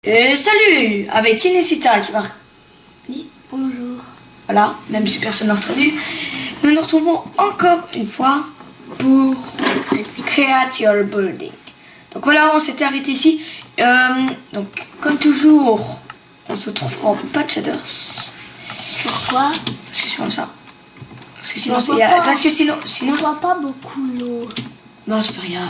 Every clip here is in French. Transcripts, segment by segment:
Salut, avec Kinesita qui va dire bonjour. Voilà, même si personne n'a traduit. Nous nous retrouvons encore une fois pour Create Your Building. Donc voilà, on s'était arrêté ici. Donc comme toujours, on se retrouvera en Patch Shaders. Pourquoi? Parce que c'est comme ça. Parce que sinon, on voit pas beaucoup l'eau. Bon, c'est pas rien.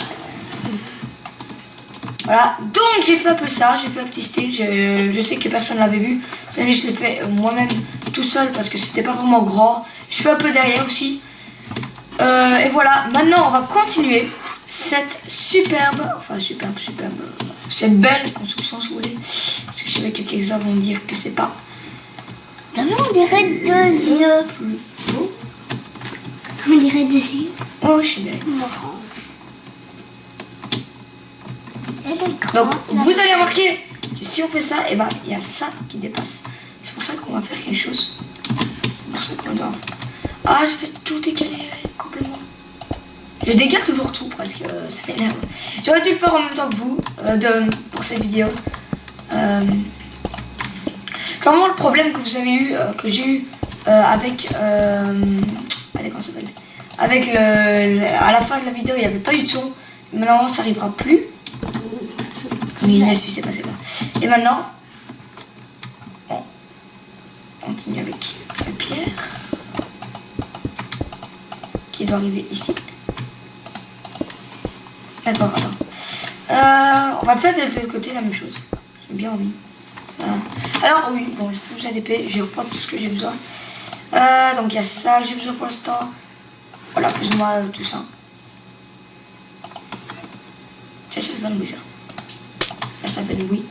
Voilà, donc j'ai fait un peu ça, j'ai fait un petit style, je sais que personne l'avait vu. Vous savez, je l'ai fait moi-même tout seul parce que c'était pas vraiment grand. Je fais un peu derrière aussi. Et voilà, maintenant on va continuer cette superbe, cette belle construction si vous voulez. Parce que je sais que quelques-uns vont dire que c'est pas. T'as vu, on dirait deux yeux. Beau. On dirait des yeux. Oh, je suis belle. Donc vous allez remarquer que si on fait ça, et ben il y a ça qui dépasse. C'est pour ça qu'on va faire quelque chose. C'est pour ça qu'on doit. Ah, je fais tout décaler complètement. Je décale toujours tout presque, ça m'énerve. J'aurais dû le faire en même temps que vous pour cette vidéo. Comment le problème que vous avez eu, que j'ai eu avec allez, comment ça s'appelle, avec à la fin de la vidéo il n'y avait pas eu de son. Maintenant ça arrivera plus. Oui, Inès, tu sais pas c'est quoi. Et maintenant, on continue avec la pierre qui doit arriver ici. D'accord, attends. On va le faire de l'autre côté, la même chose. J'ai bien envie. Ça. Alors, oui, bon, j'ai plus ADP, j'ai reprendre tout ce que j'ai besoin. Donc, il y a ça, j'ai besoin pour l'instant. Voilà, plus ou moins tout ça. Ça, c'est le bon bruit, ça. Là, ça fait oui.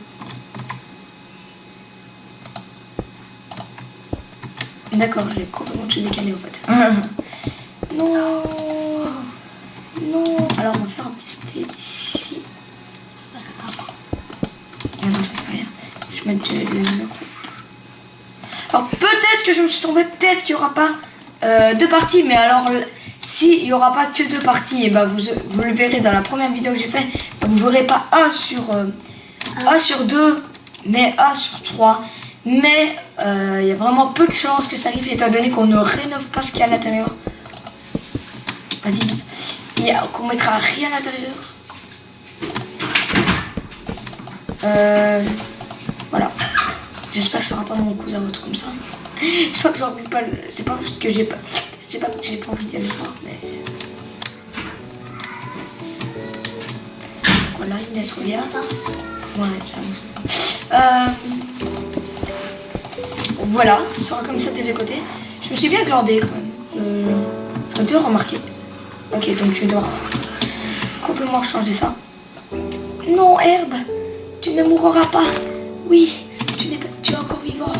D'accord, j'ai complètement tout décalé en fait. Non. Non. Alors, on va faire un petit style ici. Non, ça fait rien. Je vais mettre de la lumière rouge. Alors, peut-être que je me suis tombée. Peut-être qu'il n'y aura pas deux parties. Mais alors, s'il n'y aura pas que deux parties, et ben vous le verrez dans la première vidéo que j'ai fait. Vous ne verrez pas 1 sur 2, mais 1 sur 3. Mais il y a vraiment peu de chances que ça arrive étant donné qu'on ne rénove pas ce qu'il y a à l'intérieur. Vas-y, qu'on mettra rien à l'intérieur. Voilà. J'espère que ce sera pas mon cousin votre comme ça. C'est pas que j'ai envie pas. C'est pas parce que j'ai pas. C'est pas que j'ai pas envie d'y aller voir, mais. Voilà, Inès revient. Ouais, ça. Voilà, ça sera comme ça des deux côtés. Je me suis bien glandée quand même. Faut te remarquer. Ok, donc je vais devoir complètement changer ça. Non, Herbe, tu ne mourras pas. Oui, tu es encore vivant.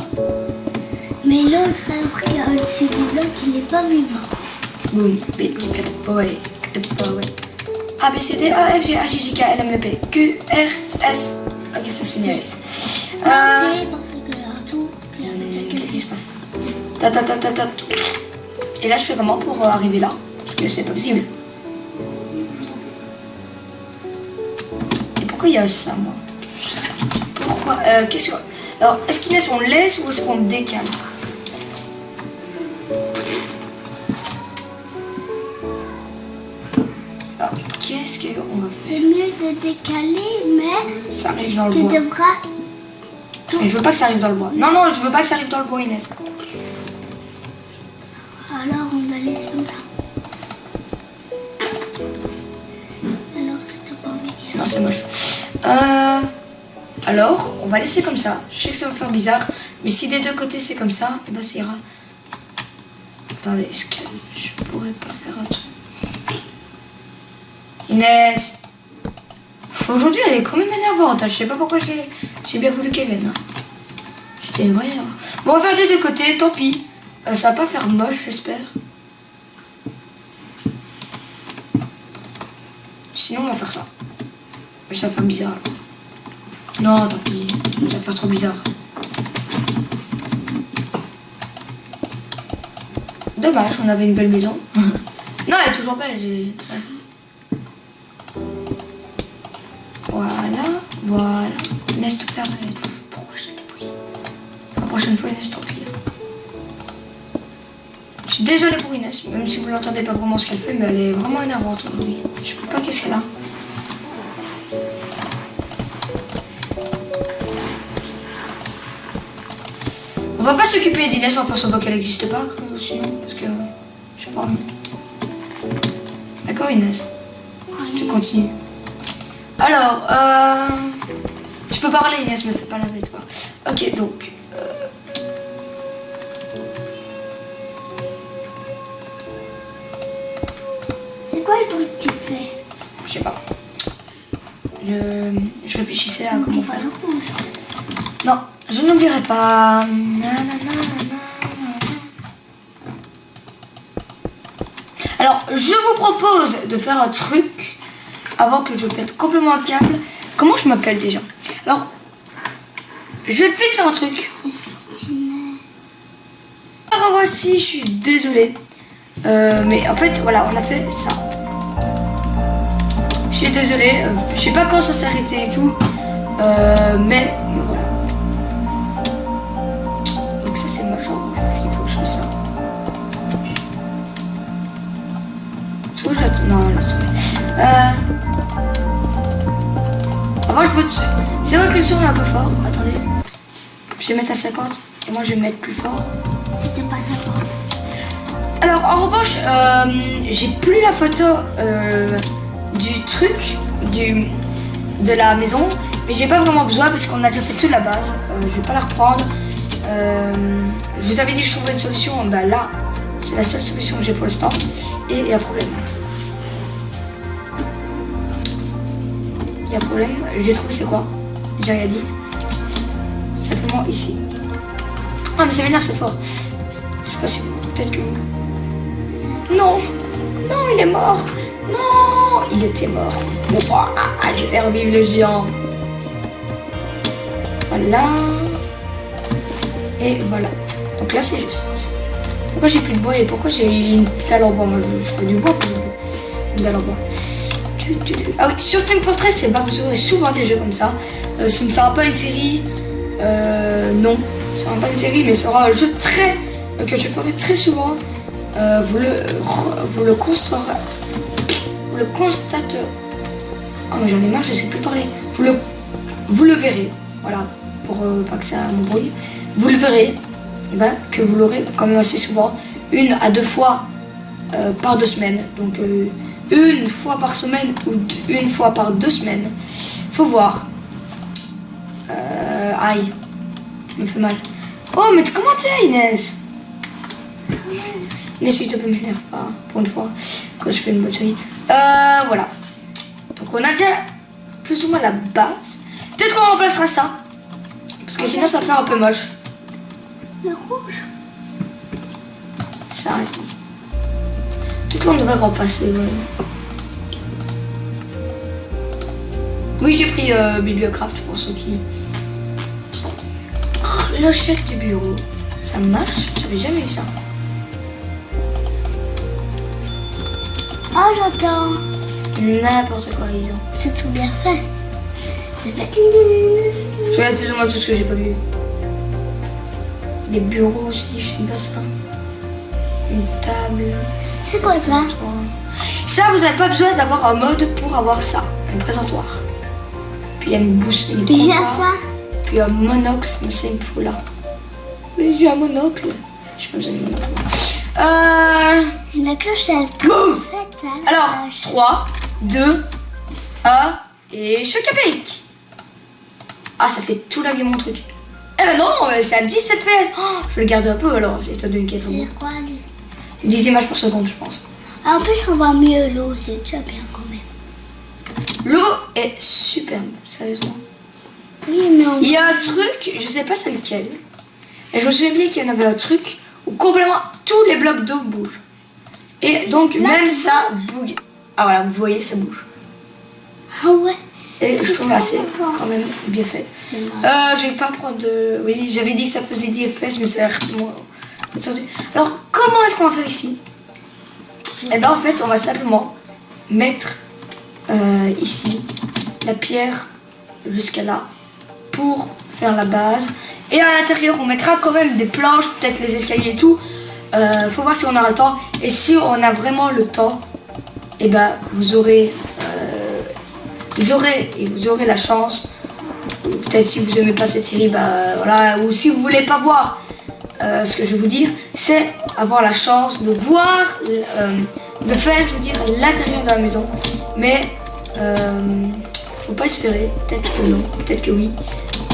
Mais l'autre Herbe qui a au-dessus du bloc, il n'est pas vivant. Boum, bitch, boy, boy. A, B, C, D, A, F, G, H, I, J, K, L, M, N, P, Q, R, S. Ok, ça se finit S. Parce que tout, qu'est-ce qui se passe? Ta. Et là, je fais comment pour arriver là? Parce que c'est pas possible. Et pourquoi il y a ça, moi? Pourquoi? Qu'est-ce que... Alors, est-ce qu'Inès, on laisse ou est-ce qu'on décale? Alors, qu'est-ce qu'on va faire? C'est mieux de décaler, mais ça arrive dans le tu bois. devras... Mais je veux pas que ça arrive dans le bois. Non, je veux pas que ça arrive dans le bois, Inès. Alors, on va laisser comme ça. Alors, c'est pas envie. Non, c'est moche. Alors, on va laisser comme ça. Je sais que ça va faire bizarre. Mais si des deux côtés c'est comme ça, et ben ça ira. Attendez, est-ce que je pourrais pas faire un truc? Inès! Aujourd'hui, elle est quand même énervante. Je sais pas pourquoi j'ai bien voulu qu'elle vienne. Hein. C'était une vraie. Bon, on va faire des deux côtés, tant pis. Ça va pas faire moche, j'espère. Sinon, on va faire ça. Mais ça va faire bizarre. Non, tant pis. Ça va faire trop bizarre. Dommage, on avait une belle maison. Non, elle est toujours belle. Voilà. Laisse te plaire. Pourquoi je dis oui? La prochaine fois, Inès, tant pis. Je suis désolée pour Inès, même si vous l'entendez pas vraiment ce qu'elle fait, mais elle est vraiment énervante aujourd'hui. Je sais pas qu'est-ce qu'elle a. On va pas s'occuper d'Inès, on va faire semblant qu'elle n'existe pas, sinon, parce que je sais pas. D'accord, Inès? Tu continues. Alors, tu peux parler, Inès, me fais pas laver, toi. Ok, donc. C'est quoi le truc que tu fais? Je sais pas. Je réfléchissais à comment faire. Non, je n'oublierai pas. Alors, je vous propose de faire un truc avant que je pète complètement un câble. Comment je m'appelle déjà? Alors, je vais vite faire un truc. Alors voici, je suis désolée. Mais en fait, voilà, on a fait ça. Je suis désolée, je sais pas quand ça s'est arrêté et tout. Mais voilà. Donc ça c'est moche en rouge, parce qu'il faut que je fasse ça. Est-ce que j'attends? Non, laisse tomber. Avant je veux... C'est vrai que le son est un peu fort. Attendez. Je vais mettre à 50 et moi je vais mettre plus fort. C'était pas 50. Alors en revanche, j'ai plus la photo du truc, de la maison, mais j'ai pas vraiment besoin parce qu'on a déjà fait toute la base. Je vais pas la reprendre. Je vous avais dit que je trouverais une solution, bah là, c'est la seule solution que j'ai pour l'instant. Et il y a un problème. Il y a un problème, j'ai trouvé c'est quoi? J'ai rien dit. Simplement ici. Ah mais ça m'énerve, c'est fort. Je sais pas si vous, peut-être que... Non, non, il est mort. Non, il était mort. Bon, je vais faire revivre le géant. Voilà. Et voilà. Donc là, c'est juste. Pourquoi j'ai plus de bois et pourquoi j'ai une dalle en bois? Moi, je fais du bois pour une dalle en bois. Ah oui, sur Team Fortress, vous aurez souvent des jeux comme ça. Ce ne sera pas une série. Non, ce sera pas une série, mais ce sera un jeu que je ferai très souvent. Vous le constaterez. Vous le constaterez. Oh mais j'en ai marre, je sais plus parler. Vous le verrez. Voilà, pour pas que ça m'embrouille. Vous le verrez. Et ben, que vous l'aurez quand même assez souvent. 1 à 2 fois par 2 semaines. Donc une fois par semaine ou une fois par 2 semaines. Faut voir. Aïe, je me fais mal. Oh mais comment t'es, Inès? Inès, s'il te plaît, m'énerve pas pour une fois quand je fais une bonne série. Voilà. Donc on a déjà plus ou moins la base. Peut-être qu'on remplacera ça. Parce que sinon ça va faire un peu moche. Le rouge. Ça arrête. Peut-être qu'on devrait remplacer, ouais. Oui, j'ai pris Bibliocraft pour ceux qui... Clochette du bureau. Ça marche? J'avais jamais vu ça. Oh, j'entends. N'importe quoi, ils ont. C'est tout bien fait. C'est fait. Je regarde plus ou moins tout ce que j'ai pas vu. Les bureaux aussi, je sais bien ça. Une table. C'est quoi ça? Ça, vous n'avez pas besoin d'avoir un mode pour avoir ça. Un présentoir. Puis il y a une bousse, une Il y a compas, ça. puis un monocle, mais ça il me faut là. Mais j'ai un monocle. Je sais pas besoin de monocle. La clochette. Boum. Faite à la Alors, cloche. 3, 2, 1 et choc-à-pic. Ah, ça fait tout laguer mon truc. Eh ben non, c'est à 10 FPS. Oh, je vais le garder un peu alors, étant donné qu'il est trop bon. C'est quoi les... 10 images par seconde, je pense. En plus, on voit mieux l'eau. C'est déjà bien quand même. L'eau est superbe, sérieusement. Oui, mais on... Il y a un truc, je sais pas c'est lequel. Et je me souviens bien qu'il y en avait un truc où complètement tous les blocs d'eau bougent. Et donc Là, même tu ça bouge. Ah voilà, vous voyez, ça bouge. Ah ouais. Et je trouve assez quand même bien fait. C'est marrant. Je vais pas prendre de... Oui, j'avais dit que ça faisait 10 FPS, mais ça a l'air moins descendu. Alors, comment est-ce qu'on va faire ici? Eh ben en fait, on va simplement mettre ici la pierre jusqu'à là pour faire la base. Et à l'intérieur, on mettra quand même des planches, peut-être les escaliers et tout. Faut voir si on aura le temps. Et si on a vraiment le temps, et ben vous aurez la chance. Peut-être si vous aimez pas cette série, bah voilà. Ou si vous voulez pas voir ce que je vais vous dire, c'est avoir la chance de voir, de faire, je veux dire, l'intérieur de la maison. Mais faut pas espérer. Peut-être que non, peut-être que oui.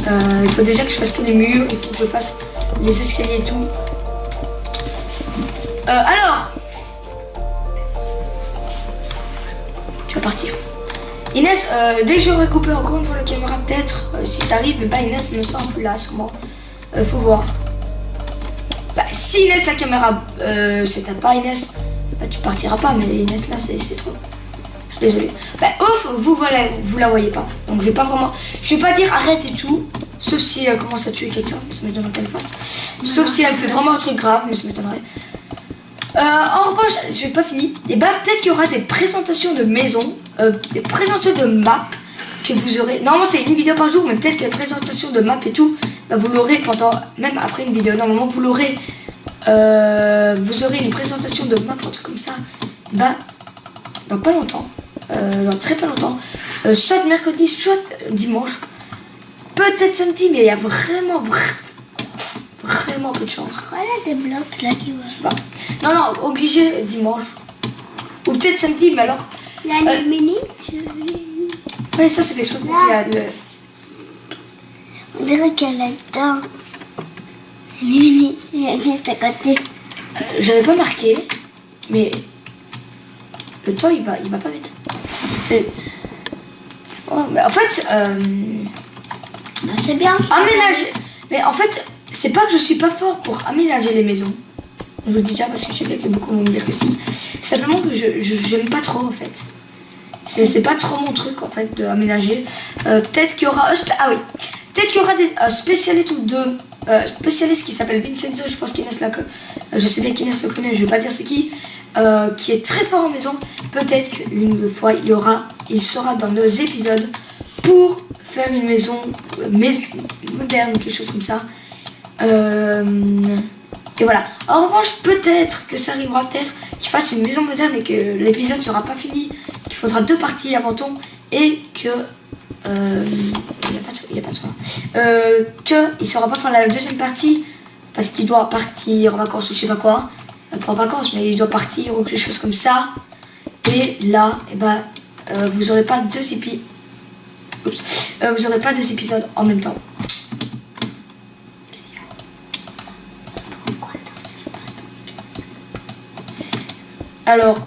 Il faut déjà que je fasse tous les murs, il faut que je fasse les escaliers et tout. Alors, tu vas partir. Inès, dès que j'aurai coupé encore une fois la caméra, peut-être, si ça arrive, mais bah Inès ne sera plus là, sûrement. Faut voir. Bah, si Inès, la caméra, c'est pas Inès, bah tu partiras pas, mais Inès là, c'est trop. Je suis désolée. Bah, ouf, vous la voyez pas. Donc je vais pas vraiment. Je vais pas dire arrête et tout. Sauf si elle commence à tuer quelqu'un, ça m'étonnerait qu'elle fasse. Sauf si elle fait vraiment un truc grave, mais ça m'étonnerait. En revanche, je vais pas fini. Et bah peut-être qu'il y aura des présentations de maisons, des présentations de maps que vous aurez. Normalement c'est une vidéo par jour, mais peut-être que la présentation de maps et tout, bah, vous l'aurez pendant, même après une vidéo. Normalement vous l'aurez, vous aurez une présentation de maps, un truc comme ça. Bah dans pas longtemps, dans très pas longtemps, soit mercredi, soit dimanche, peut-être samedi, mais il y a vraiment peu de chance. Voilà des blocs là qui vont. Je sais pas. Non, obligé dimanche. Ou peut-être samedi, mais alors. La minute. Ouais, ça c'est fait exprès pour qu'il y a le. On dirait qu'elle est dans. Il y a juste à côté. J'avais pas marqué, mais le temps il va pas vite. C'était. Oh, mais en fait, c'est bien. aménager. Mais en fait, c'est pas que je suis pas fort pour aménager les maisons. Je vous le dis déjà parce que je sais bien que beaucoup vont me dire que si. Simplement que j'aime pas trop en fait. C'est pas trop mon truc en fait d'aménager. Peut-être qu'il y aura. Ah oui. Peut-être qu'il y aura des spécialistes ou deux spécialistes qui s'appelle Vincenzo. Je pense qu'Inès je sais bien qu'Inès le connaît, je vais pas dire c'est qui est très fort en maison. Peut-être qu'une fois il sera dans nos épisodes pour faire une maison moderne ou quelque chose comme ça. Et voilà. En revanche, peut-être que ça arrivera, peut-être qu'il fasse une maison moderne et que l'épisode ne sera pas fini, qu'il faudra 2 parties avant tout et que il n'y a pas de choix. Que il ne saura pas faire la deuxième partie parce qu'il doit partir en vacances ou je sais pas quoi. Pas en vacances, mais il doit partir ou quelque chose comme ça. Et là, vous n'aurez pas 2 épisodes. Vous n'aurez pas 2 épisodes en même temps. Alors,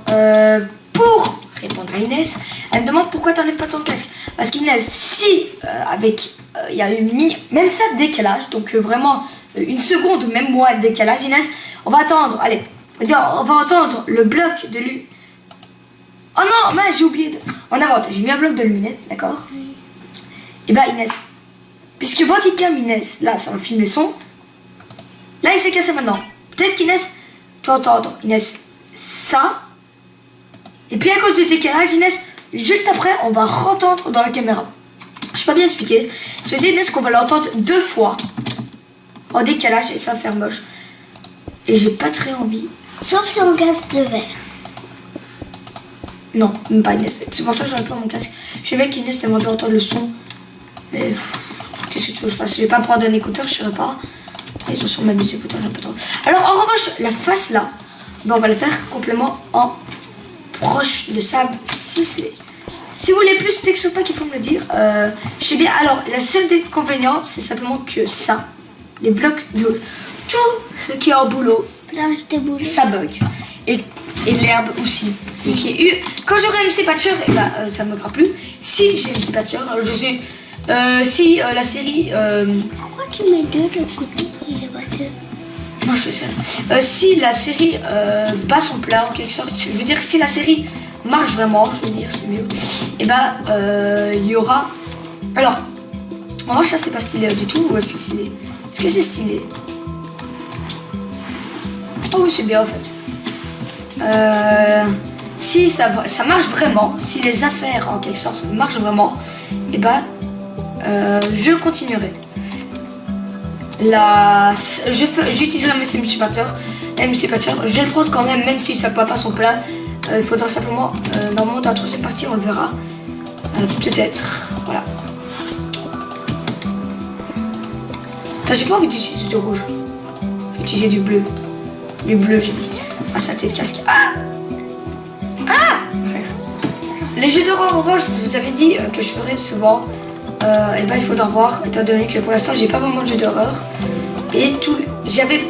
pour répondre à Inès, elle me demande pourquoi t'enlèves pas ton casque. Parce qu'Inès, si il y a une même ça décalage, donc vraiment une seconde ou même moins de décalage, Inès, on va attendre, allez, on va entendre le bloc de lui. Oh non, mince, j'ai oublié de. En avant, j'ai mis un bloc de luminette, d'accord. Et bah Inès, puisque Bodycam Inès, là ça va filmer son. Là il s'est cassé maintenant. Peut-être qu'Inès, tu vas entendre Inès ça. Et puis à cause du décalage, Inès, juste après, on va entendre dans la caméra. Je peux pas bien expliquer. C'est Inès qu'on va l'entendre 2 fois en décalage et ça va faire moche. Et j'ai pas très envie. Sauf si on casse de verre. Non, même pas Inès. C'est pour ça que j'aurais pas mon casque. Je sais bien qu'Inès t'aimerais bien entendre le son. Mais qu'est-ce que tu veux que je fasse? Je vais pas prendre un écouteur, je saurais pas. Ils ont sur même des écouteurs, j'ai pas trop. Alors en revanche, la face là, on va la faire complètement en broche de sable ciselé. Si vous voulez plus de texture pack, il faut me le dire. Je sais bien. Alors, la seule inconvénient, c'est simplement que ça, les blocs de tout ce qui est en boulot, ça bug. Et l'herbe aussi. Et quand j'aurai MC Patcher, ça ne me grappe plus. Si j'ai MC Patcher, alors je sais. Si la série. Pourquoi tu mets 2 de l'autre côté et les voitures? Non, je fais ça. Si la série bat son plein en quelque sorte, je veux dire si la série marche vraiment, je veux dire c'est mieux. Et il y aura. Alors, en revanche ça c'est pas stylé du tout. Ou est-ce que c'est stylé? Est-ce que c'est stylé? Oh oui c'est bien en fait. Si ça marche vraiment, si les affaires en quelque sorte marchent vraiment, je continuerai. j'utiliserai MC Patcher. Je vais le prendre quand même si ça ne va pas son plat. Il faudra simplement, normalement dans la troisième partie, on le verra. Peut-être, voilà. J'ai pas envie d'utiliser du rouge. Je vais utiliser du bleu. Du bleu, j'ai mis. Ah, sa tête casque. Ah! Les jeux d'horreur, en revanche, je vous avais dit que je ferais souvent. Et ben, il faudra voir, étant donné que pour l'instant, j'ai pas vraiment de jeux d'horreur. Et tout. J'avais.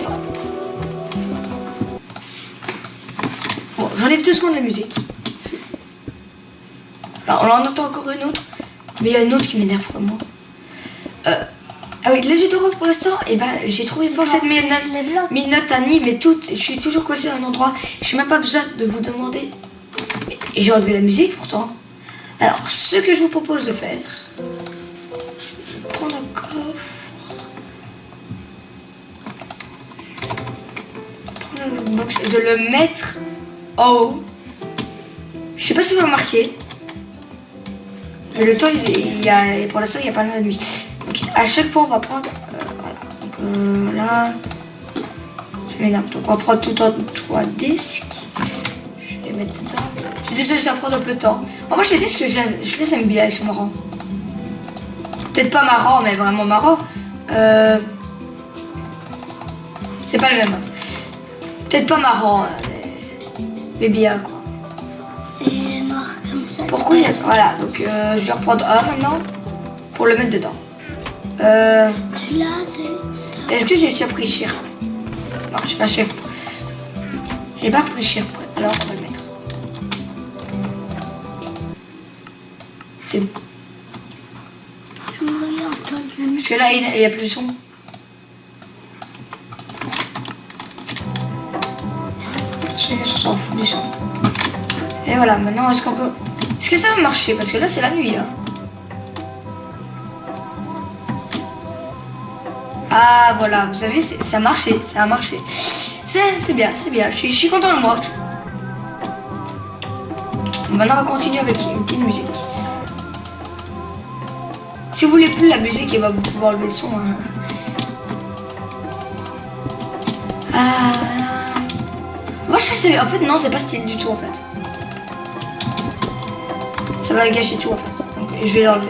Bon, j'enlève 2 secondes la musique. Alors, on en entend encore une autre. Mais il y a une autre qui m'énerve vraiment. Ah oui, les jeux d'horreur pour l'instant, et ben j'ai trouvé pour cette mes notes à Nîmes et toutes. Je suis toujours coincé à un endroit. Je n'ai même pas besoin de vous demander. Et j'ai enlevé la musique pourtant. Alors, ce que je vous propose de faire, prendre un coffre, prendre le box et de le mettre en haut. Je sais pas si vous remarquez, mais le temps, pour l'instant, il n'y a pas la nuit. Donc, à chaque fois, on va prendre. Voilà. Donc là, ça m'énerve. Donc, on va prendre tout en 3 disques. Je vais les mettre dedans. Je suis désolée, ça va prendre un peu de temps. Moi, je les disques, je les aime bien, ils sont marrants. Peut-être pas marrant, mais vraiment marrant. C'est pas le même. Peut-être pas marrant, mais bien, quoi. Et noir comme ça. Pourquoi voilà, donc je vais reprendre un maintenant pour le mettre dedans. Celui-là, c'est. Est-ce que j'ai déjà pris cher? Non, j'ai pas cher. J'ai pas pris cher. Alors, on va le mettre. C'est bon. Je me regarde quand je le mets. Parce que là, il y a plus de son. On s'en fout du son. Et voilà, maintenant, est-ce qu'on peut... Est-ce que ça va marcher? Parce que là, c'est la nuit. Hein. Ah, voilà, vous savez, ça a marché, ça a marché. C'est bien, c'est bien. Je suis content de moi. Maintenant, on va continuer avec une petite musique. Si vous voulez plus la musique, et ben, vous pouvez enlever le son. Hein. Moi, je sais... En fait, non, c'est pas stylé du tout, en fait. Ça va gâcher tout, en fait. Donc, je vais l'enlever.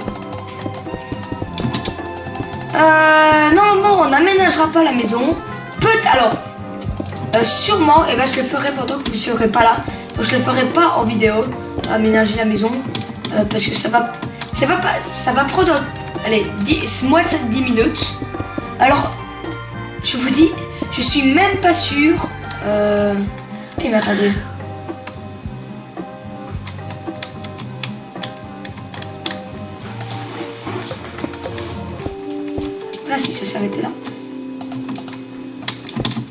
Normalement, on n'aménagera pas la maison. Alors, sûrement, et ben, je le ferai pendant que vous ne serez pas là. Donc, je le ferai pas en vidéo, aménager la maison, parce que ça va prendre, allez, moins de 10 minutes. Alors, je vous dis, je suis même pas sûre. Mais attendez. Voilà, si ça s'arrêtait là.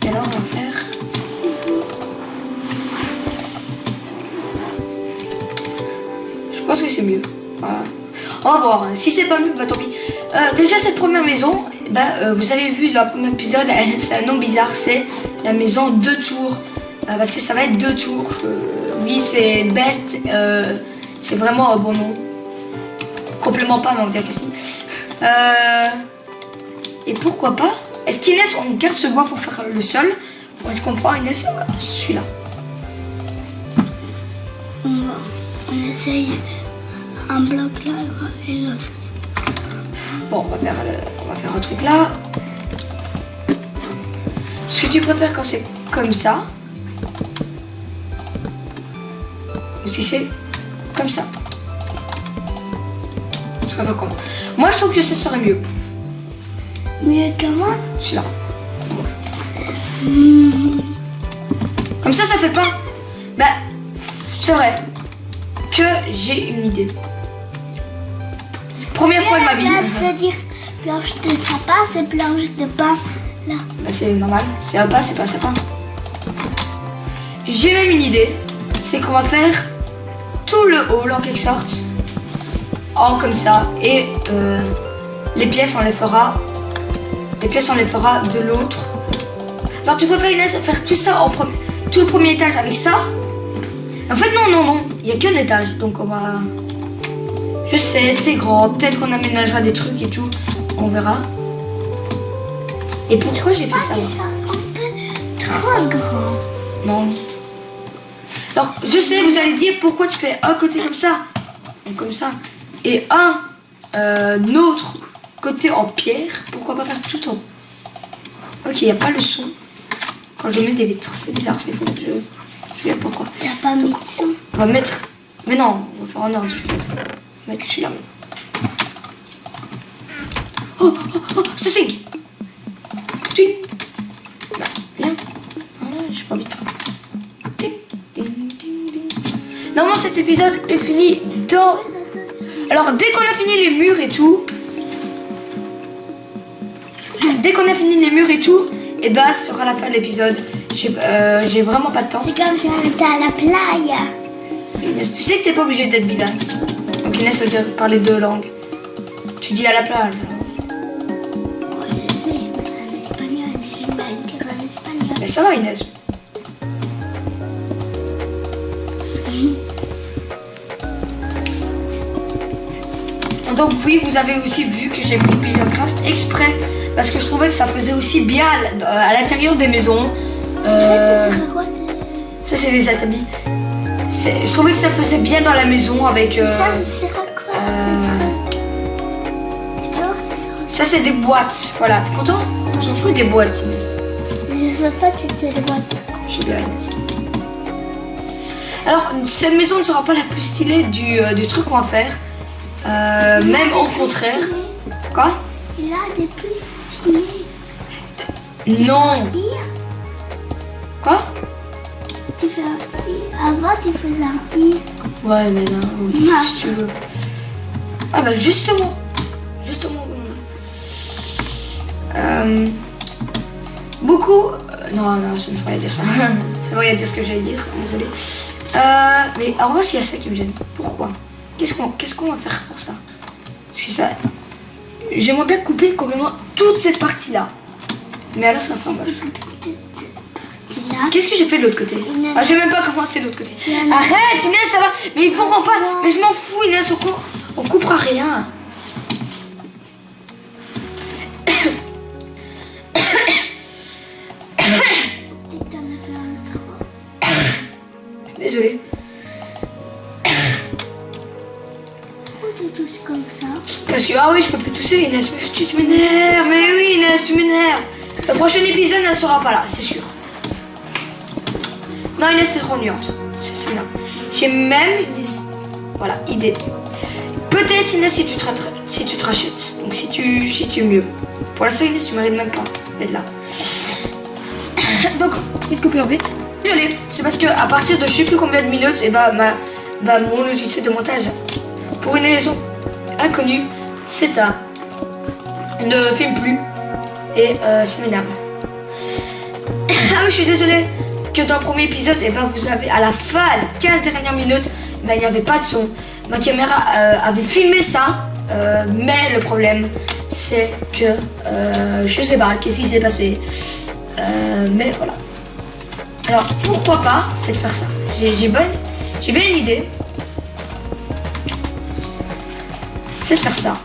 Et alors, on va faire... Je pense que c'est mieux. Voilà. On va voir. Si c'est pas mieux, bah tant pis. Déjà, cette première maison, vous avez vu dans le premier épisode, c'est un nom bizarre. C'est la maison 2 tours. Parce que ça va être 2 tours. Oui, c'est best. C'est vraiment un bon nom. Complément pas, mais on va dire que si. Et pourquoi pas? Est-ce qu'Inès, on garde ce bois pour faire le sol? Ou est-ce qu'on prend Inès celui-là? On essaye un bloc là et l'autre. Bon, on va faire un truc là. Ce que tu préfères quand c'est comme ça? Ou si c'est comme ça? Tu préfères comment? Moi, je trouve que ça serait mieux. Mieux que moi? Celui-là. Comme ça fait pas. Bah, c'est vrai que j'ai une idée. Première fois de ma vie. C'est-à-dire planche de sapin, c'est planche de pain. Là. Bah, c'est normal. C'est un pas, c'est pas un sapin. J'ai même une idée. C'est qu'on va faire tout le hall en quelque sorte. En comme ça. Et les pièces, on les fera. Les pièces, on les fera de l'autre. Alors, tu préfères, Inès, faire tout ça en tout le premier étage avec ça? En fait, non. Il n'y a qu'un étage. Donc, on va... Je sais, c'est grand. Peut-être qu'on aménagera des trucs et tout. On verra. Et pourquoi j'ai fait ça? Ah, c'est un peu trop grand. Non. Alors, je sais, vous allez dire pourquoi tu fais un côté comme ça, donc comme ça, et un autre côté en pierre. Pourquoi pas faire tout en... Ok, il n'y a pas le son quand je mets des vitres. C'est bizarre, c'est faux. Je sais pourquoi. T'as pas mis de son? On va mettre... Mais non, on va faire en ordre. Je vais mettre celui-là. Oh, oh, oh, ça swing. Swing. Là, viens. Voilà, j'ai pas envie de trop. Ding, ding, ding, ding. Normalement, cet épisode est fini dans... Alors, dès qu'on a fini les murs et tout... Et bah, ce sera la fin de l'épisode. J'ai vraiment pas de temps. C'est comme si on était à la playa. Inès, tu sais que t'es pas obligé d'être bilingue. Donc Inès veut dire parler deux langues. Tu dis à la plage. Oui, je sais, mais en espagnol, et j'aime pas le dire en espagnol. Mais ça va Inès. Donc oui, vous avez aussi vu que j'ai pris Bibliocraft exprès parce que je trouvais que ça faisait aussi bien à l'intérieur des maisons. Ça sera quoi? Ça c'est des établis. Je trouvais que ça faisait bien dans la maison avec... Ça sera quoi ce truc? Tu peux voir ça sera... Ça c'est des boîtes. Voilà, t'es content? On s'en fout des boîtes Inès. Je veux pas que c'est des boîtes. Je sais bien Inès. Alors, cette maison ne sera pas la plus stylée du truc qu'on va faire. Même au contraire. Quoi? Il a des plus stylés. Non. Pire. Quoi? Tu fais un pire. Avant, tu faisais un pire. Ouais, mais non, Non. si tu veux. Ah bah justement. Beaucoup... non, ça ne faut pas dire ça. Ça va dire ce que j'allais dire, désolé. Mais en revanche, il y a ça qui me gêne. Pourquoi? Qu'est-ce qu'on va faire pour ça? Parce que ça... J'aimerais bien couper complètement toute cette partie-là. Mais alors, ça va faire moche. Qu'est-ce que j'ai fait de l'autre côté? Ah, j'ai même pas commencé de l'autre côté. Arrête, Inès, ça va. Mais ils ne feront pas. Mais je m'en fous, Inès, on coupera rien. Désolée. Pourquoi tu touches comme ça? Parce que, ah oui, je peux plus tousser, Inès. Mais tu m'énerves. Mais oui, Inès, tu m'énerves. Le prochain épisode ne sera pas là, c'est sûr. Non, Inès, c'est trop nuante. C'est bien. J'ai même une... Voilà, idée. Peut-être, Inès, si tu te rachètes. Donc, si tu es mieux. Pour l'instant, Inès, tu mérites même pas d'être là. Donc, petite coupure vite. Désolée, c'est parce que à partir de je sais plus combien de minutes, et mon logiciel de montage, pour une raison inconnue, s'éteint, ne filme plus et ça m'énerve. Ah oui, je suis désolée que dans le premier épisode, vous avez à la fin, les 15 dernières minutes, il n'y avait pas de son. Ma caméra avait filmé ça, mais le problème, c'est que je sais pas qu'est-ce qui s'est passé. Mais voilà. Alors pourquoi pas, c'est de faire ça. J'ai bien une idée. C'est de faire ça.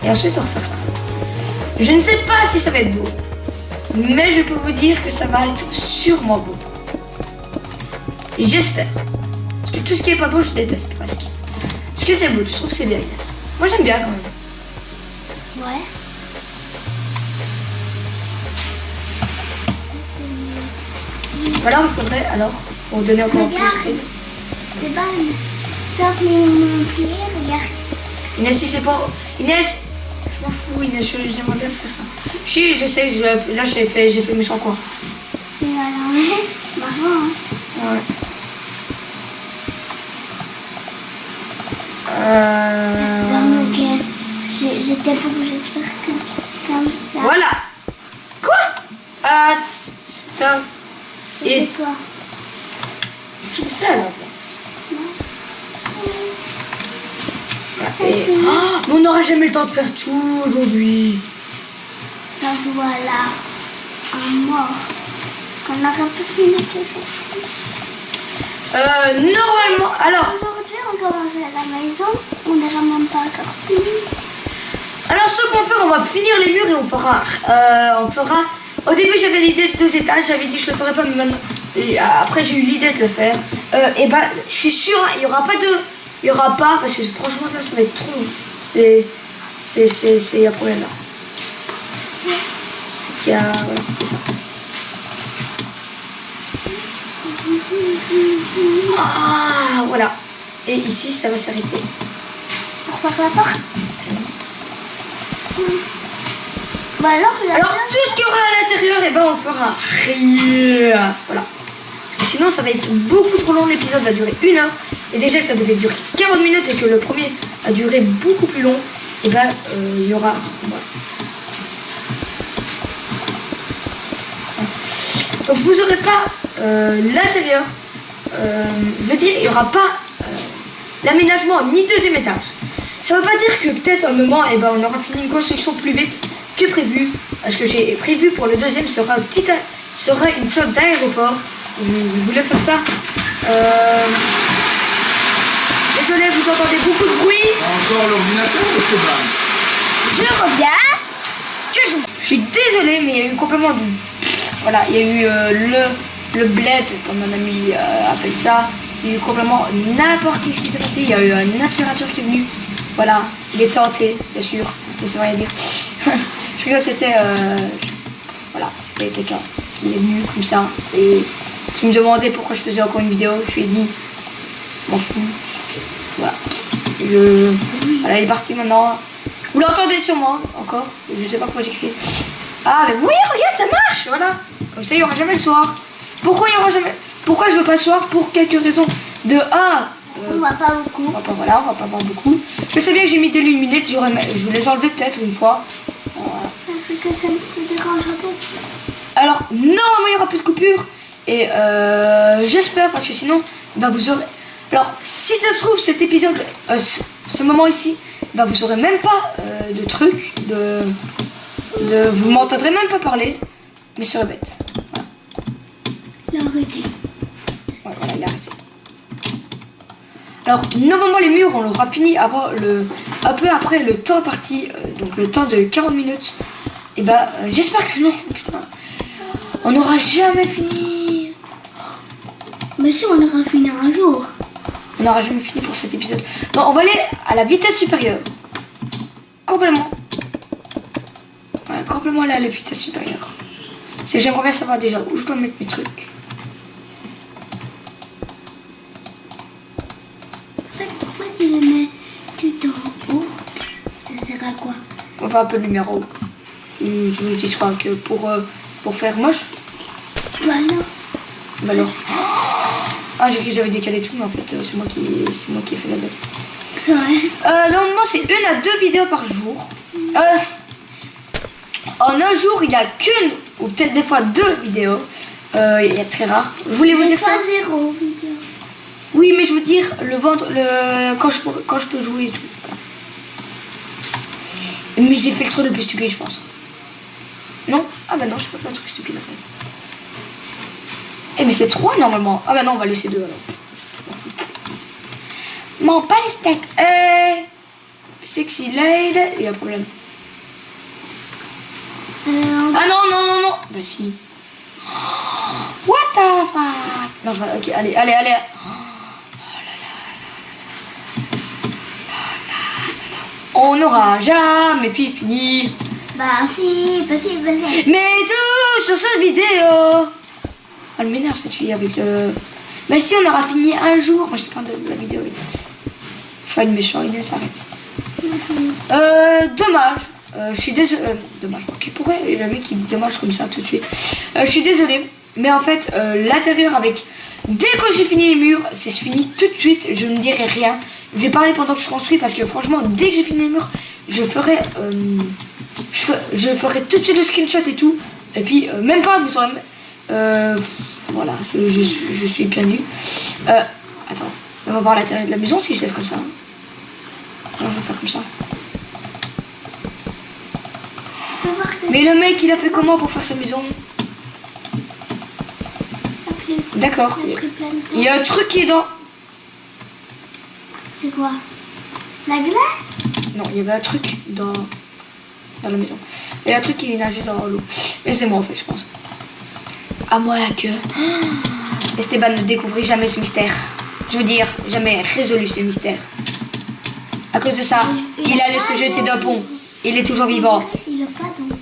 Et ensuite de refaire ça. Je ne sais pas si ça va être beau. Mais je peux vous dire que ça va être sûrement beau. J'espère. Parce que tout ce qui est pas beau, je déteste presque. Est-ce que c'est beau? Tu trouves que c'est bien, Inès? Moi j'aime bien quand même. Ouais. Alors il faudrait pour donner encore Regarde, plus. c'est bon. Sauf mon pied, regarde. Inès, si c'est pas... Inès, je m'en fous, Inès, j'aimerais bien faire ça. Si, je sais, là j'ai fait le méchant quoi. Tu vas l'enlever? Marrant, hein? Ouais. Donc, j'étais pas obligée de faire comme ça. Voilà. Quoi? Stop. Et quoi? Je fais ça là. Et... mais on n'aura jamais le temps de faire tout aujourd'hui. Ça se voit là, en mort. On n'aura pas fini de faire. Normalement, alors... Aujourd'hui, on commence à la maison, on n'aura même pas encore fini. Alors ce qu'on va faire, on va finir les murs et on fera... Au début j'avais l'idée de 2 étages, j'avais dit que je le ferais pas, mais maintenant... Après j'ai eu l'idée de le faire. Et bah je suis sûre, il y aura pas de... Il y aura pas, parce que franchement là ça va être trop long. C'est un problème là. C'est qu'il y a... Voilà, c'est ça. Ah, voilà. Et ici ça va s'arrêter. Pour faire la porte. Bah alors tout ce qu'il y aura à l'intérieur, et ben on fera rien. Voilà. Parce que sinon ça va être beaucoup trop long, l'épisode va durer 1 heure. Et déjà ça devait durer 40 minutes et que le premier a duré beaucoup plus long. Et ben il y aura... Voilà. Donc vous aurez pas l'intérieur. Veut dire il n'y aura pas l'aménagement ni 2e étage. Ça veut pas dire que peut-être à un moment on aura fini une construction plus vite que prévu. Parce que j'ai prévu pour le 2e sera une sorte d'aéroport. Je voulais faire ça. Désolé, vous entendez beaucoup de bruit. Encore l'ordinateur ou le problème? Je reviens. Je suis désolé, mais il y a eu complètement du... Voilà, il y a eu le bled, comme mon ami appelle ça. Il y a eu complètement n'importe ce qui s'est passé. Il y a eu un aspirateur qui est venu. Voilà, il était hanté, bien sûr. Je sais rien dire. Je crois que c'était... voilà, c'était quelqu'un qui est venu comme ça et qui me demandait pourquoi je faisais encore une vidéo. Je lui ai dit, je m'en fous. Voilà. Voilà, il est parti maintenant. Vous l'entendez sûrement encore. Je sais pas pourquoi j'écris. Ah, mais vous voyez, regarde, ça marche. Voilà. Comme ça, il n'y aura jamais le soir. Pourquoi il y aura jamais... Pourquoi je veux pas le soir? Pour quelques raisons. De A. On va pas beaucoup. On va pas voir beaucoup. Je sais bien que j'ai mis des luminettes. Je vais les enlever peut-être une fois. Voilà. Ça fait que ça te dérange un peu. Alors, normalement, il n'y aura plus de coupure. Et j'espère, parce que sinon, vous aurez... Alors, si ça se trouve, cet épisode, ce moment ici, vous aurez même pas de truc, vous m'entendrez même pas parler, mais ce serait bête. Voilà. Il a arrêté. Ouais, voilà, il a arrêté. Alors, normalement, les murs, on l'aura fini avant un peu après le temps parti, donc le temps de 40 minutes. Et j'espère que non, putain. On n'aura jamais fini. Mais si, on aura fini un jour. On n'aura jamais fini pour cet épisode. Non, on va aller à la vitesse supérieure. Complètement. Ouais, complètement aller à la vitesse supérieure. C'est j'aimerais bien savoir déjà où je dois mettre mes trucs. Pourquoi tu les mets tout en haut? Ça sert à quoi? On va un peu de lumière en haut. Je crois que pour faire moche. Voilà. Alors. Ah, j'ai cru que j'avais décalé tout, mais en fait, c'est moi qui ai fait la bête. Ouais. Normalement, c'est 1 à 2 vidéos par jour. En un jour, il n'y a qu'une, ou peut-être des fois 2 vidéos. Il y a très rare. Je voulais vous dire ça. 0 vidéo. Oui, mais je veux dire, quand je peux jouer et tout. Voilà. Mais j'ai fait le truc le plus stupide, je pense. Non? Ah bah non, je peux faire un truc stupide en fait. Eh mais c'est 3 normalement. Ah bah non, on va laisser 2 alors. Je m'en fous. M'en pas les steaks. Sexy lady. Il y a un problème. Ah non. Bah si. What the fuck. Non, je vais... Ok, allez. Oh là là. On n'aura jamais fini. Bah si. Mais tout sur cette vidéo. Ah, elle m'énerve cette fille avec le... Mais si on aura fini un jour. Moi je te parle de la vidéo. Soit une méchante, il s'arrête. Dommage. Je suis désolé. Dommage. Ok, pourquoi le mec qui dit dommage comme ça tout de suite? Je suis désolée. Mais en fait, l'intérieur avec... Dès que j'ai fini les murs, c'est fini tout de suite. Je ne dirai rien. Je vais parler pendant que je construis parce que franchement, dès que j'ai fini les murs, je ferai... je ferai tout de suite le screenshot et tout. Et puis, même pas, vous aurez... voilà, je suis bien nu. Attends, on va voir l'intérieur de la maison si je laisse comme ça. Non, je vais faire comme ça. Mais le mec, il a fait comment pour faire sa maison? D'accord. Il y a un truc qui est dans... C'est quoi? La glace? Non, il y avait un truc dans... dans la maison. Il y a un truc qui nageait dans l'eau. Mais c'est moi en fait, je pense. À moins que Esteban ne découvrit jamais ce mystère. Je veux dire, jamais résolu ce mystère. À cause de ça, il allait se jeter d'un pont. Il est toujours vivant. Il n'a pas donc.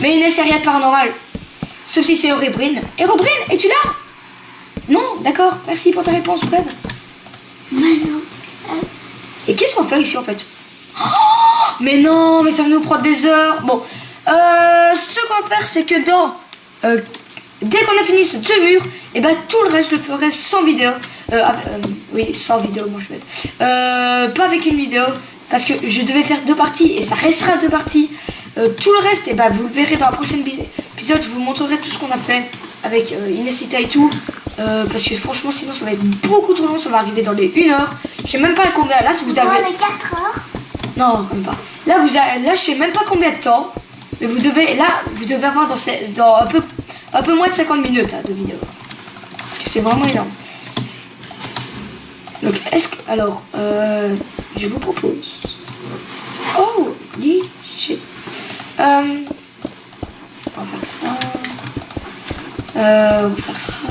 Mais il ne sait rien de paranormal. Sauf si c'est Herobrine. Herobrine, es-tu là? Non, d'accord. Merci pour ta réponse, bref. Mais non. Et qu'est-ce qu'on fait ici en fait? Oh, mais non, mais ça va nous prendre des heures. Bon, ce qu'on va faire, c'est que dès qu'on a fini ce 2 murs, et ben tout le reste je le ferai sans vidéo. Oui, sans vidéo, moi je vais être. Pas avec une vidéo, parce que je devais faire 2 parties et ça restera 2 parties. Tout le reste, et ben vous le verrez dans la prochaine épisode. Je vous montrerai tout ce qu'on a fait avec Inesita et tout. Parce que franchement, sinon ça va être beaucoup trop long. Ça va arriver dans les 1 heure. Je sais même pas combien. Là, si vous avez. les 4 heures. Non, quand même pas. Là, là, je sais même pas combien de temps. Mais vous devez avoir dans un peu moins de 50 minutes de vidéo. Parce que c'est vraiment énorme. Donc, alors, je vous propose. Oh, shit. On va faire ça. On va faire ça.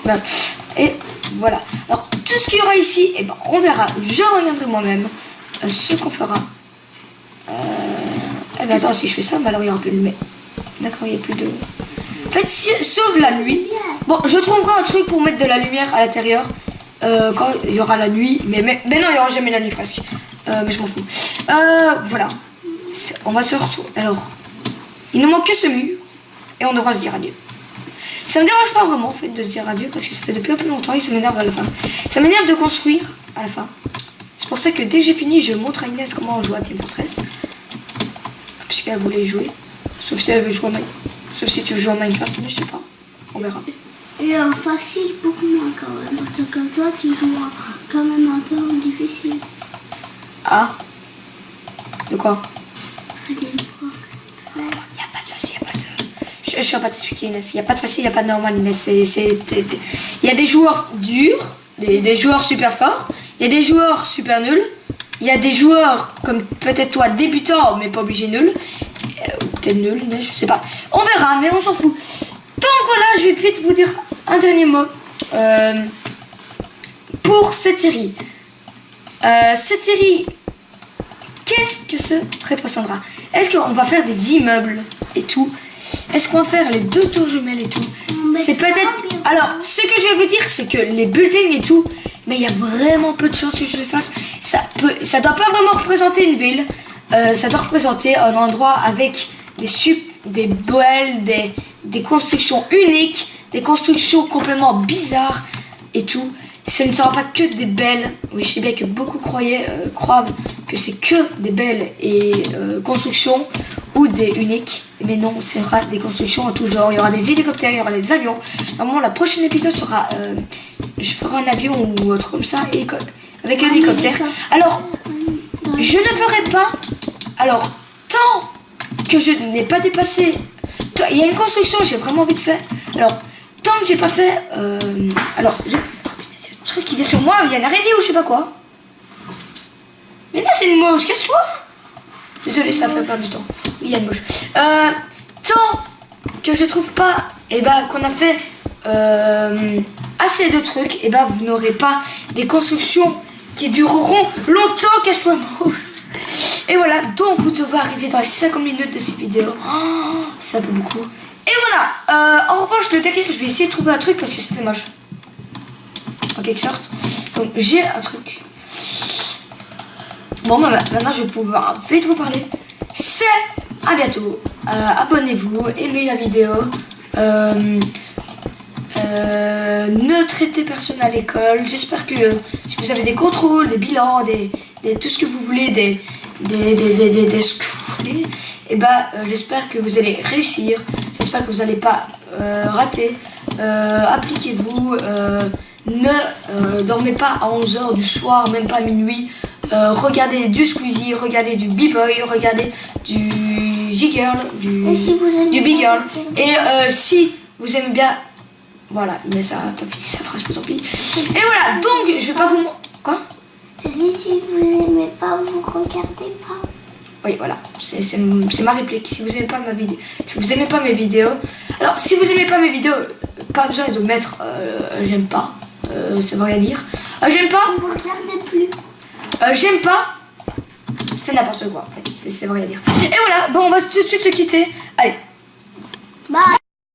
Voilà. Et voilà. Alors, tout ce qu'il y aura ici, et ben, on verra. Je regarderai moi-même ce qu'on fera. Eh ben, attends, si je fais ça, bah, alors il n'y aura plus de lumière. D'accord, il n'y a plus de. En fait, sauf la nuit. Bon, je trouverai un truc pour mettre de la lumière à l'intérieur quand il y aura la nuit. Mais non, il n'y aura jamais la nuit presque. Mais je m'en fous. Voilà. On va se retrouver. Alors, il nous manque que ce mur. Et on devra se dire adieu. Ça me dérange pas vraiment en fait de dire adieu parce que ça fait depuis un peu longtemps et ça m'énerve à la fin. Ça m'énerve de construire à la fin. C'est pour ça que dès que j'ai fini, je montre à Inès comment on joue à Team Fortress. Puisqu'elle voulait jouer. Sauf si elle veut jouer à Minecraft. Sauf si tu veux jouer à Minecraft, mais je sais pas. On verra. Et facile pour moi quand même. Parce que toi, tu joues quand même un peu en difficile. Ah. De quoi? À Team Fortress. Il n'y a pas de facile, il n'y a pas de... Je ne vais pas t'expliquer Inès. Il n'y a pas de facile, il n'y a pas de normal Inès. Il y a des joueurs durs, des joueurs super forts. Il y a des joueurs super nuls. Il y a des joueurs comme peut-être toi débutants mais pas obligé nuls. Ou peut-être nul Inès, je sais pas. On verra mais on s'en fout. Donc voilà, je vais vite vous dire un dernier mot. Pour cette série. Cette série, qu'est-ce que ce représentera? Est-ce qu'on va faire des immeubles et tout? Est-ce qu'on va faire les 2 tours jumelles et tout? C'est peut-être... Alors, ce que je vais vous dire, c'est que les buildings et tout, mais il y a vraiment peu de chances que je le fasse. Ça doit pas vraiment représenter une ville. Ça doit représenter un endroit avec des boels, des constructions uniques, des constructions complètement bizarres et tout. Ce ne sera pas que des belles. Oui, je sais bien que beaucoup croient que c'est que des belles constructions ou des uniques. Mais non, ce sera des constructions en tout genre. Il y aura des hélicoptères, il y aura des avions. Normalement, le prochain épisode sera... je ferai un avion ou autre comme ça avec un hélicoptère. Alors, je ne ferai pas... Alors, tant que je n'ai pas dépassé... Il y a une construction que j'ai vraiment envie de faire. Alors, tant que j'ai pas fait... alors, c'est le truc qui vient sur moi. Il y a une araignée ou je sais pas quoi. Mais non, c'est une mouche. Casse-toi. Désolé, ça fait perdre du temps. Oui, il y a une mouche. Tant que je trouve pas, qu'on a fait assez de trucs, vous n'aurez pas des constructions qui dureront longtemps. Casse-toi, mouche. Et voilà, donc vous devez arriver dans les 50 minutes de cette vidéo. Oh, c'est un peu beaucoup. Et voilà, en revanche, le derrière, je vais essayer de trouver un truc parce que c'était moche. En quelque sorte. Donc, j'ai un truc. Bon, maintenant, je vais pouvoir vite vous parler. C'est à bientôt. Abonnez-vous, aimez la vidéo. Ne traitez personne à l'école. J'espère que si vous avez des contrôles, des bilans, tout ce que vous voulez, ce que vous voulez, j'espère que vous allez réussir. J'espère que vous n'allez pas rater. Appliquez-vous. Ne dormez pas à 11h du soir, même pas à minuit. Regardez du Squeezie, regardez du B-Boy, regardez du G-Girl, du B-Girl. Et si vous aimez bien... Voilà, Inès a pas fini sa phrase, mais tant pis. Et voilà, donc je vais pas vous... Quoi? Si dit si vous n'aimez pas, vous regardez pas. Oui, voilà, c'est ma réplique. Si vous aimez pas ma vidéo, si vous aimez pas mes vidéos, alors si vous aimez pas mes vidéos, pas besoin de mettre j'aime pas, ça veut rien dire. J'aime pas, Vous regardez plus. j'aime pas, c'est n'importe quoi en fait, ça veut rien dire. Et voilà, bon, on va tout de suite se quitter. Allez,